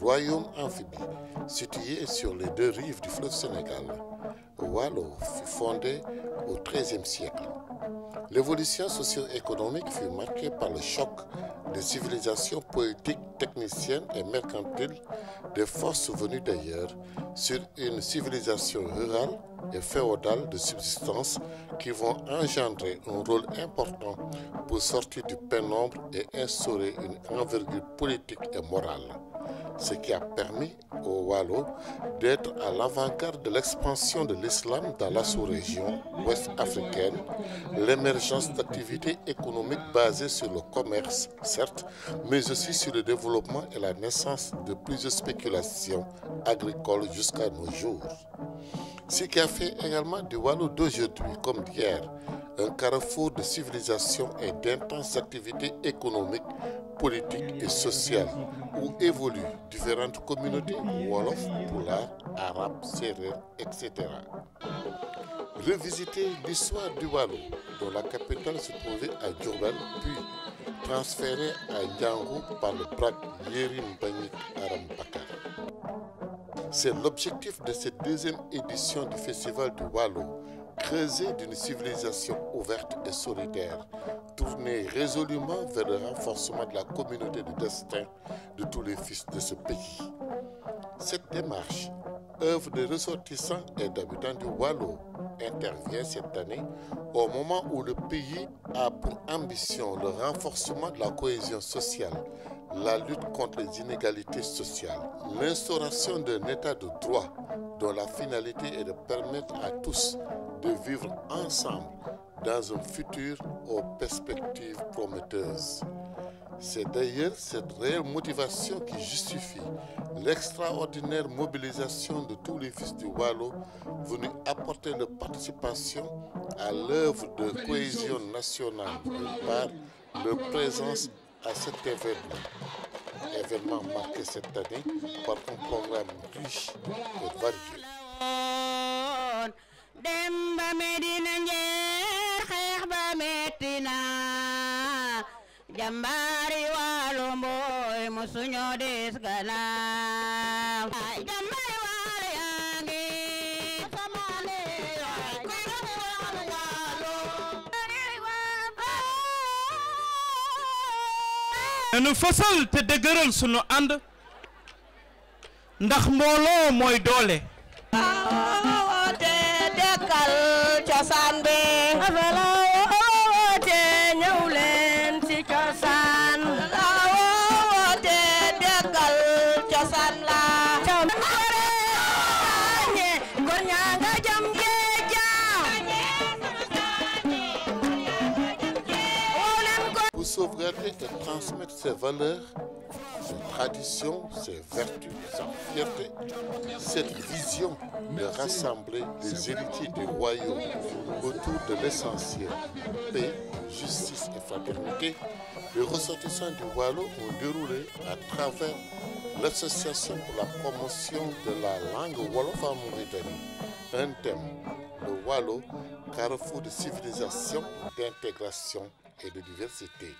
Royaume amphibie, situé sur les deux rives du fleuve Sénégal, Waalo fut fondé au XIIIe siècle. L'évolution socio-économique fut marquée par le choc des civilisations politiques, techniciennes et mercantiles des forces venues d'ailleurs sur une civilisation rurale et féodale de subsistance qui vont engendrer un rôle important pour sortir du pénombre et instaurer une envergure politique et morale. Ce qui a permis au Waalo d'être à l'avant-garde de l'expansion de l'islam dans la sous-région ouest africaine, l'émergence d'activités économiques basées sur le commerce, certes, mais aussi sur le développement et la naissance de plusieurs spéculations agricoles jusqu'à nos jours. Ce qui a fait également du Waalo d'aujourd'hui comme d'hier un carrefour de civilisation et d'intenses activités économiques, politiques et sociales où évoluent différentes communautés Wolof, Pulaar, Arabes, Sérères, etc. Revisiter l'histoire du Waalo, dont la capitale se trouvait à Diourbel, puis transférée à Ndiango par le braque Yérim Mbagnick Aram Bakar. C'est l'objectif de cette deuxième édition du Festival du Waalo, creuser d'une civilisation ouverte et solidaire, tournée résolument vers le renforcement de la communauté de destin de tous les fils de ce pays. Cette démarche, œuvre de ressortissants et d'habitants du Waalo, intervient cette année au moment où le pays a pour ambition le renforcement de la cohésion sociale, la lutte contre les inégalités sociales, l'instauration d'un état de droit dont la finalité est de permettre à tous de vivre ensemble dans un futur aux perspectives prometteuses. C'est d'ailleurs cette réelle motivation qui justifie l'extraordinaire mobilisation de tous les fils du Waalo venus apporter leur participation à l'œuvre de cohésion nationale par leur présence à cet événement marqué cette année par un programme riche et varié. Demba Medina njeer xeex ba metti na jàmbaari Waalo mbooy musuñoo des gannaaw jàmbaari Waalo yaa ngi samaane nu fasal te dëgëral sunu ànd ndax mbooloo mooy doole cosaan bi afala woote ñëw leen ci cosaan la woote déggal cosaan la ñe góor ñaa nga jam géeja Pour sauvegarder et transmettre ses valeurs, ses traditions, ses vertus, sa fierté, cette vision de rassembler les héritiers du royaume autour de l'essentiel, paix, justice et fraternité, les ressortissants du Waalo ont déroulé à travers l'association pour la promotion de la langue Wolof en Mauritanie un thème, le Waalo, carrefour de civilisation, d'intégration et de diversité.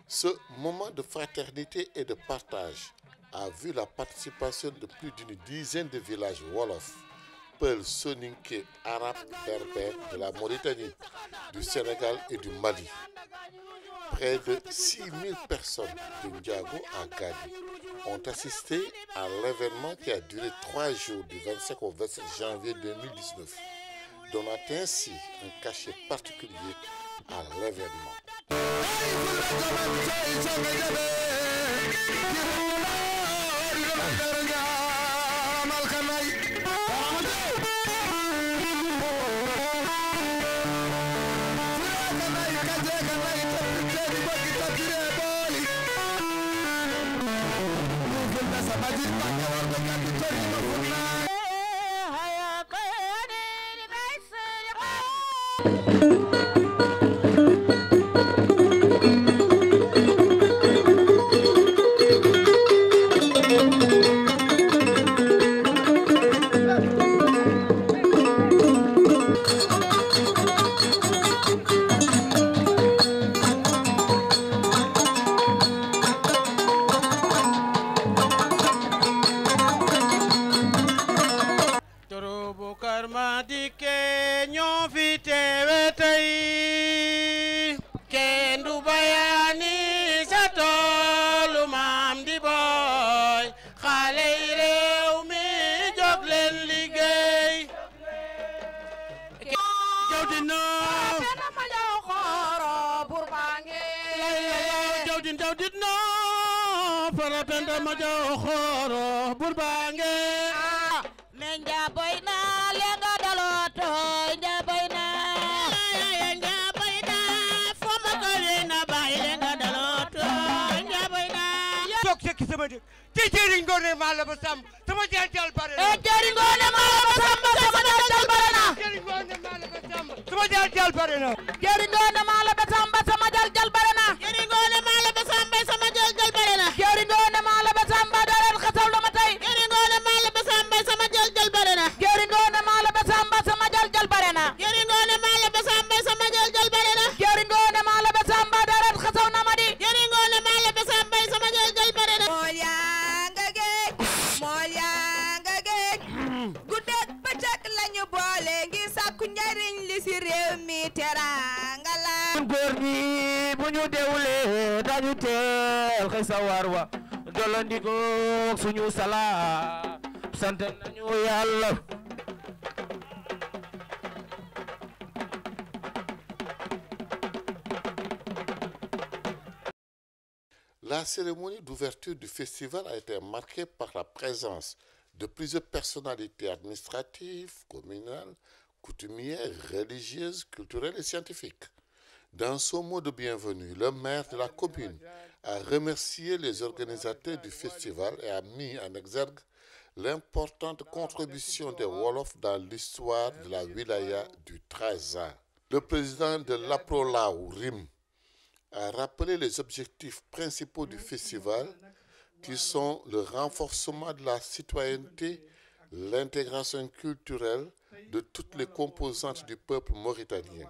Ce moment de fraternité et de partage a vu la participation de plus d'une dizaine de villages Wolof, Peul, Soninké, Arabes, Berbères de la Mauritanie, du Sénégal et du Mali. Près de 6000 personnes de Ndiago à Gadi ont assisté à l'événement qui a duré 3 jours du 25 au 27 janvier 2019, donnant ainsi un cachet particulier à l'événement. La cérémonie d'ouverture du festival a été marquée par la présence de plusieurs personnalités administratives, communales, coutumières, religieuses, culturelles et scientifiques. Dans son mot de bienvenue, le maire de la commune a remercié les organisateurs du festival et a mis en exergue l'importante contribution des Wolofs dans l'histoire de la wilaya du Trarza. Le président de l'APROLAO, RIM, a rappelé les objectifs principaux du festival qui sont le renforcement de la citoyenneté, l'intégration culturelle de toutes les composantes du peuple mauritanien.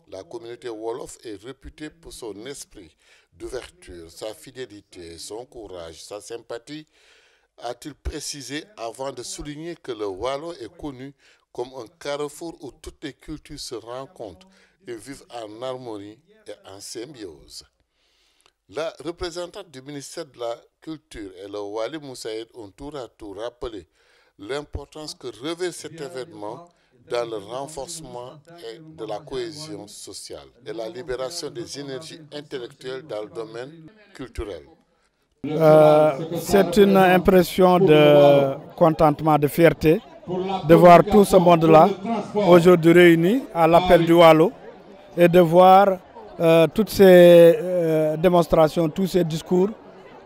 La communauté Wolof est réputée pour son esprit d'ouverture, sa fidélité, son courage, sa sympathie, a-t-il précisé avant de souligner que le Wallo est connu comme un carrefour où toutes les cultures se rencontrent et vivent en harmonie et en symbiose. La représentante du ministère de la Culture et le Wali Moussaïd ont tour à tour rappelé l'importance que revêt cet événement dans le renforcement de la cohésion sociale et la libération des énergies intellectuelles dans le domaine culturel. C'est une impression de contentement, de fierté de voir tout ce monde-là aujourd'hui réuni à l'appel du Wallo et de voir toutes ces démonstrations, tous ces discours,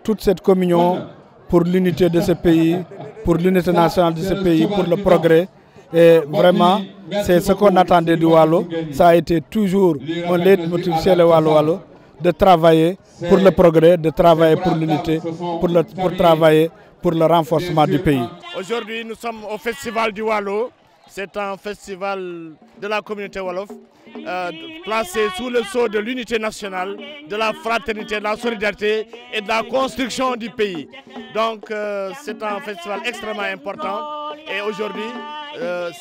toute cette communion pour l'unité de ce pays, pour l'unité nationale de ce pays, pour le progrès. Et vraiment, c'est ce qu'on attendait du Wallo. Ça a été toujours un leitmotiv chez le Wallo, de travailler pour le progrès, de travailler pour l'unité, pour travailler pour le renforcement du pays. Aujourd'hui, nous sommes au Festival du Wallo. C'est un festival de la communauté Wolof, placé sous le sceau de l'unité nationale, de la fraternité, de la solidarité et de la construction du pays. Donc c'est un festival extrêmement important et aujourd'hui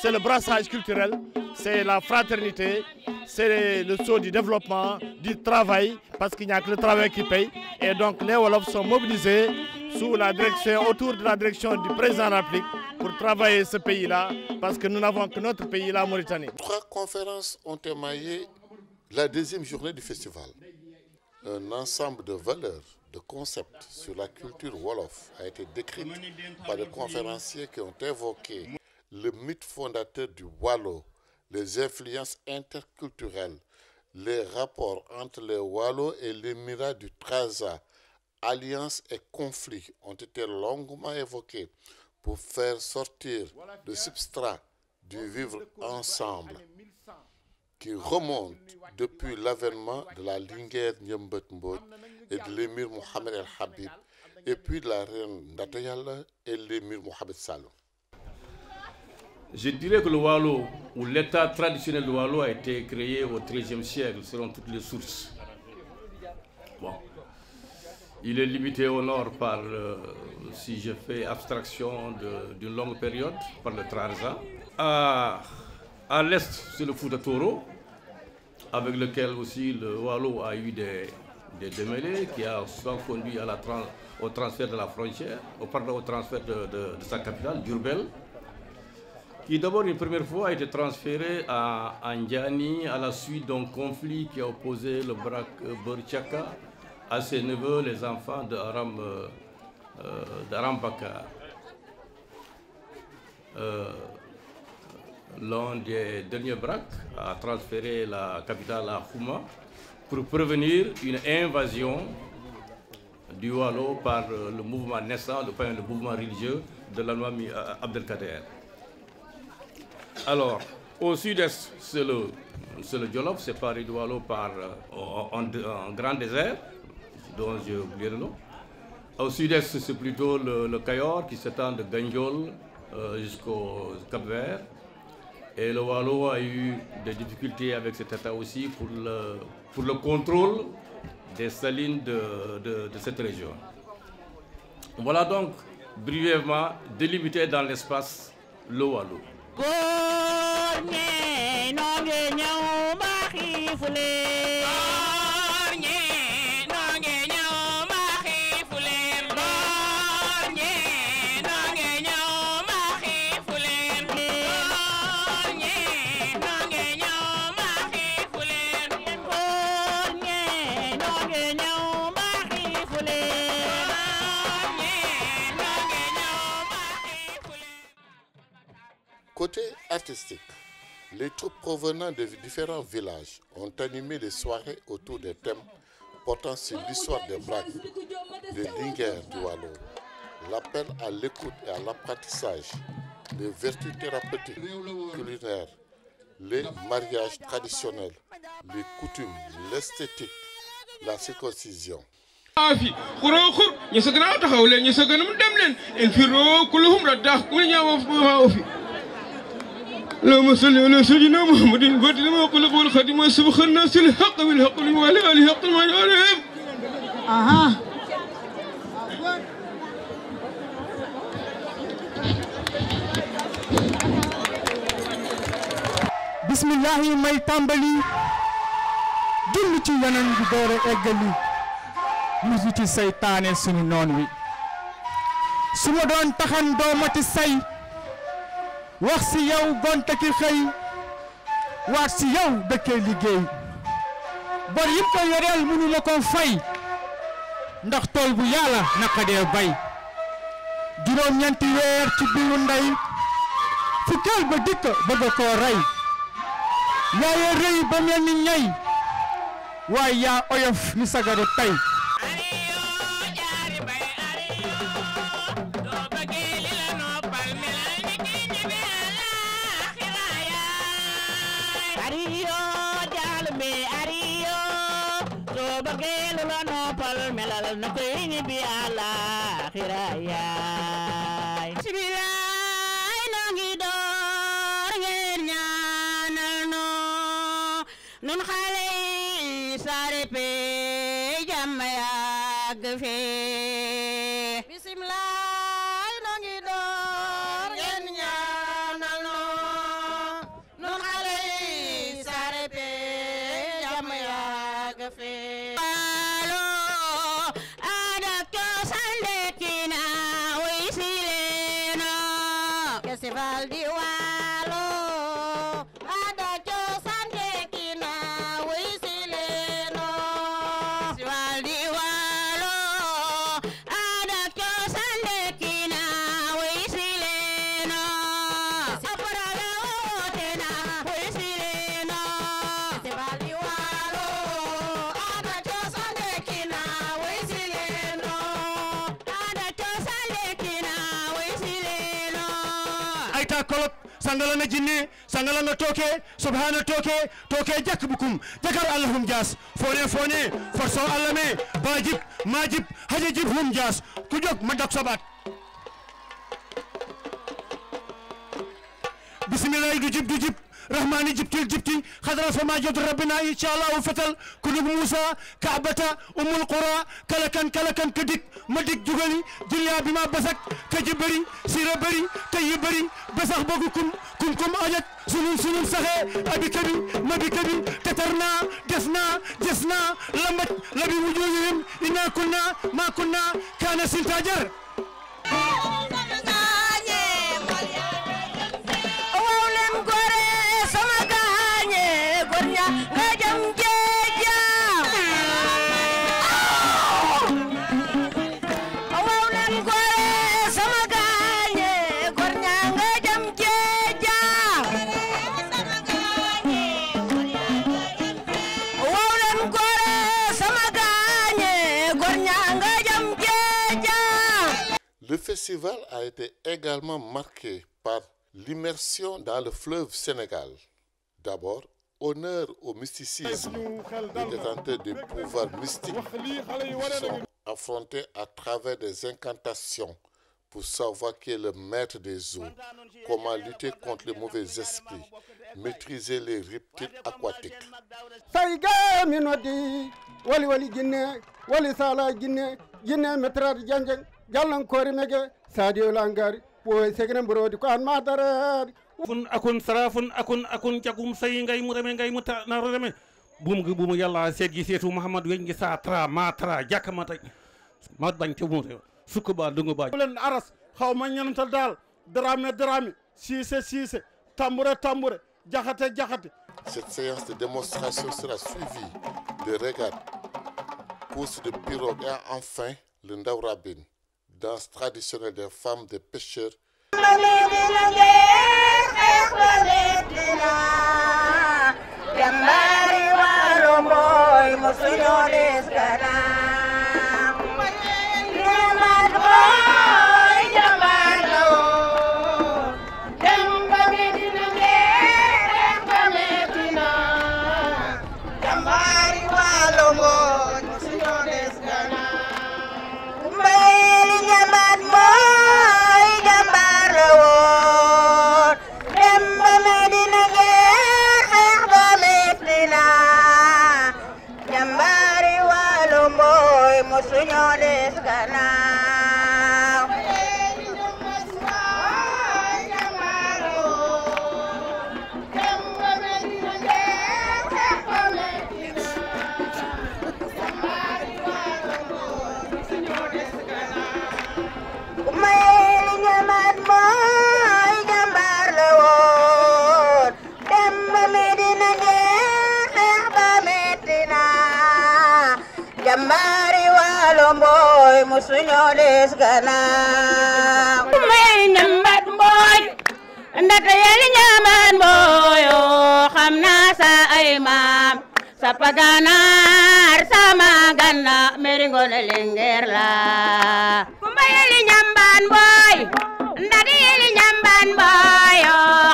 c'est le brassage culturel, c'est la fraternité, c'est le sceau du développement, du travail, parce qu'il n'y a que le travail qui paye. Et donc les Wolofs sont mobilisés sous la direction, autour de la direction du président de la République pour travailler ce pays-là, parce que nous n'avons que notre pays, la Mauritanie. 3 conférences ont émaillé la deuxième journée du festival. Un ensemble de valeurs, de concepts sur la culture Wolof a été décrit par les conférenciers qui ont évoqué le mythe fondateur du Wallo, les influences interculturelles, les rapports entre les Wallo et l'émirat du Trarza, alliances et conflits ont été longuement évoqués pour faire sortir le substrat du vivre ensemble qui remonte depuis l'avènement de la Linguère Ndiambet Mbodj et de l'émir Mohamed El Habib, et puis de la reine Ndata Yalla et l'émir Mohamed Saloum. Je dirais que le Waalo, ou l'état traditionnel du Waalo, a été créé au XIIIe siècle, selon toutes les sources. Bon. Il est limité au nord par, si je fais abstraction d'une longue période, par le Trarza. À l'est, c'est le Fouta Toro, avec lequel aussi le Waalo a eu des démêlés qui a souvent conduit à au transfert de la frontière, au transfert de sa capitale, Diourbel, qui d'abord une première fois a été transféré à Ndiani à la suite d'un conflit qui a opposé le Brak Burchaka à ses neveux, les enfants d'Aram Bakar. L'un des derniers Brak a transféré la capitale à Houma pour prévenir une invasion du Waalo par le mouvement naissant, le mouvement religieux de l'Almami Abdelkader. Alors, au sud-est, c'est le Djolof, séparé du Waalo par un grand désert, dont j'ai oublié le nom. Au sud-est, c'est plutôt le Cayor, qui s'étend de Gandiol jusqu'au Cap-Vert. Et le Waalo a eu des difficultés avec cet état aussi pour le contrôle des salines de cette région. Voilà donc brièvement délimité dans l'espace le Waalo. Côté artistique, les troupes provenant de différents villages ont animé les soirées autour des thèmes portant sur l'histoire des Brak, des Linguères du Waalo, l'appel à l'écoute et à l'apprentissage, les vertus thérapeutiques, culinaires, les mariages traditionnels, les coutumes, l'esthétique, la circoncision. اللهم صل على سيدنا محمد الفاتح لما أغلق والخاتم لما سبق الناس الحق بالحق وعلى آله حق المعلوم. بسم الله may tàmbali julli ci Yonent bi doore eggali musu ci seytaane sunu noon wi su ma doon taxan doomati say wax si yow gonte ki xëy waat si yow dëkkee liggéey bor yim ko yoreel mënu la ko fay ndax tool bu yàlla naqadee bay juróom-ñeenti weer ci biiru ndey fukkeel ba dikk bëgg koo rey yaaye rëy ba mel ni ñay waaye yaa oyof ni sagaru tey Ada ka kolok sangalana jinne sangalana toke subhana toke jak bukum jakar allahum jas fone forso allame bajib majib hajib hum jas ku jog ma dak sabat bismillah du jib rahmani jibti khadra fama jod rabbina inshallah fatal kunub musa kaabata umul qura kalakan kadik madik jugali dunya bima basak kajibari sira bari tayyibari basak bogukum kunkum ajat sunun sahe abikabi mabikabi tatarna jasna lamat labi wujuhihim inna kunna ma kunna kana sintajar Le festival a été également marqué par l'immersion dans le fleuve Sénégal. D'abord, honneur au mysticisme. Les détenteurs des pouvoirs mystiques sont affrontés à travers des incantations pour savoir qui est le maître des eaux, comment lutter contre les mauvais esprits, maîtriser les reptiles aquatiques. akun sarafun akun jagum sayi ngay mu reme ngay mu na reme buum yàlla seet gi seetu Muhammad weñ gi sa tra ma tra jàkkamata ma bañ te mu sukk ba dungu ba leen aras xaw ma ñantal daal drame siise tambour jaxate Cette séance de démonstration sera suivie de régates, courses de pirogues et enfin le Ndaw-Rabine, danse traditionnelle des femmes des pêcheurs. Sapaganar sama ganna meringone lenger la kumbayeli nyamban boy ndadiyeli nyamban boy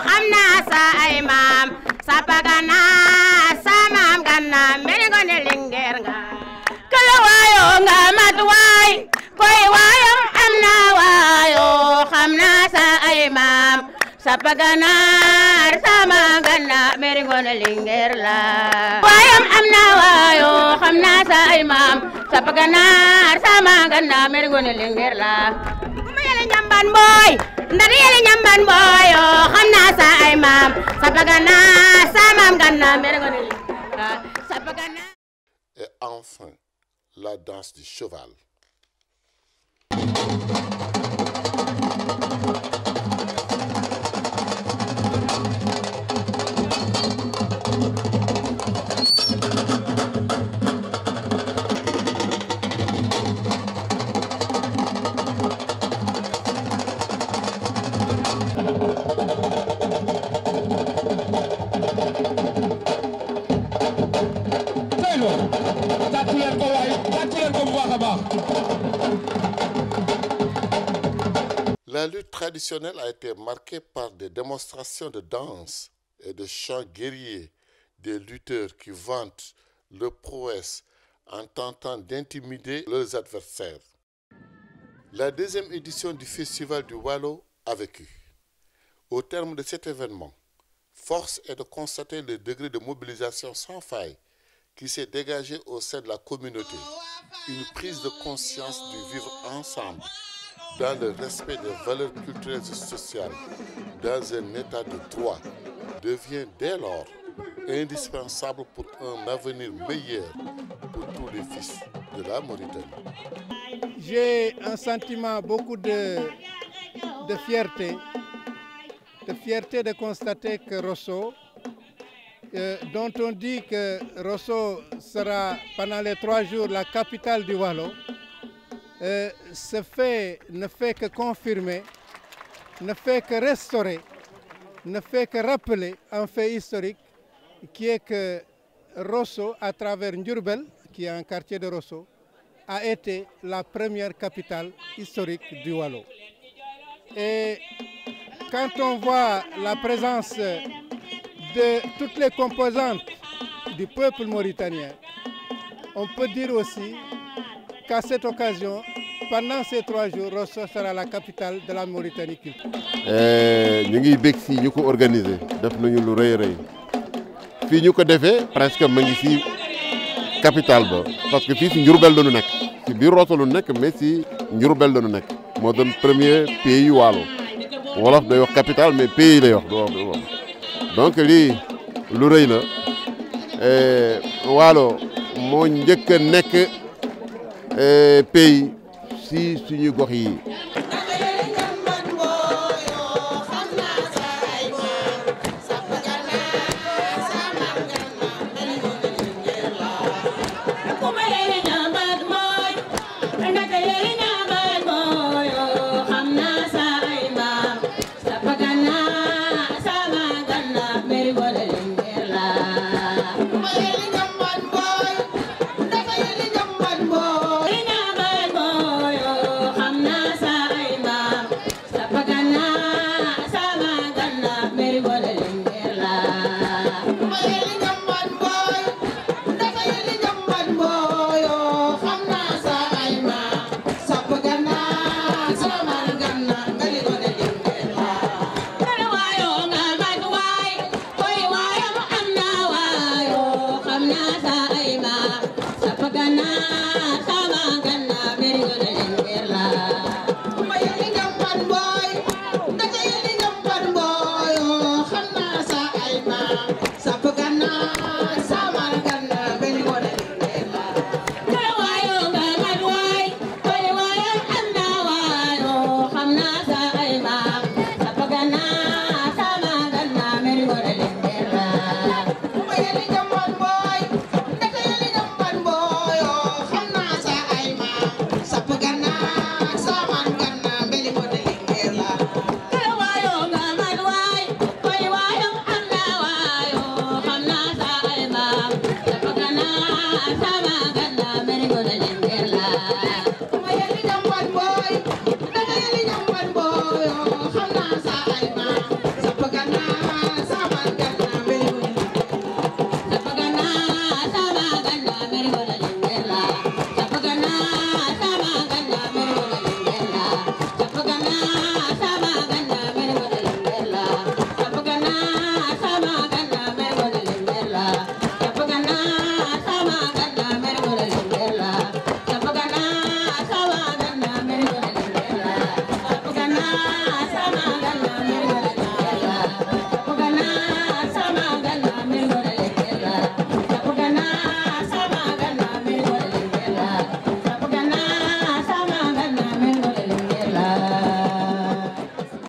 xamna sa ay mam sapaganar sama ganna meringone lenger nga kala wayo nga mat way koy wayo amna wayo xamna sa ay mam sapaganar sama ganna meringone lenger la wayam amna wayo xamna sa ay mam sapaganar sama ganna meringone lenger la kuma yele nyamban boy ndari yele nyamban boy xamna sa ay mam sapaganar sama ganna meringone lenger la sapaganar. Et enfin la danse du cheval. La La lutte traditionnelle a été marquée par des démonstrations de danse et de chants guerriers, des lutteurs qui vantent leur prouesse en tentant d'intimider leurs adversaires. La deuxième édition du Festival du Waalo a vécu. Au terme de cet événement, force est de constater le degré de mobilisation sans faille qui s'est dégagé au sein de la communauté. Une prise de conscience du vivre ensemble, dans le respect des valeurs culturelles et sociales, dans un état de droit, devient dès lors indispensable pour un avenir meilleur pour tous les fils de la Mauritanie. J'ai un sentiment beaucoup de fierté de constater que Rosso, dont on dit que Rosso sera pendant les 3 jours la capitale du Waalo, ce fait ne fait que confirmer, ne fait que restaurer, ne fait que rappeler un fait historique qui est que Rosso, à travers Ndiourbel, qui est un quartier de Rosso, a été la première capitale historique du Waalo. Et quand on voit la présence de toutes les composantes du peuple mauritanien, on peut dire aussi qu'à cette occasion, pendant ces 3 jours, Rosso sera la capitale de la Mauritanie culturelle. Nous avons fait nous organisé, nous avons fii ñu ko defee presque ma ngi ci capitale ba parce que fii ci Ndiourbel la ñu nekk ci biir Rosso la ñu nekk mais ci Ndiourbel la ñu nekk moo doon premier pays yu Waalo wolof day wax capitale mais pays lay wax du wax donc lii lu rëy la Waalo moo njëkk a nekk pays ci suñu gox yi. Sapagana, Samagana.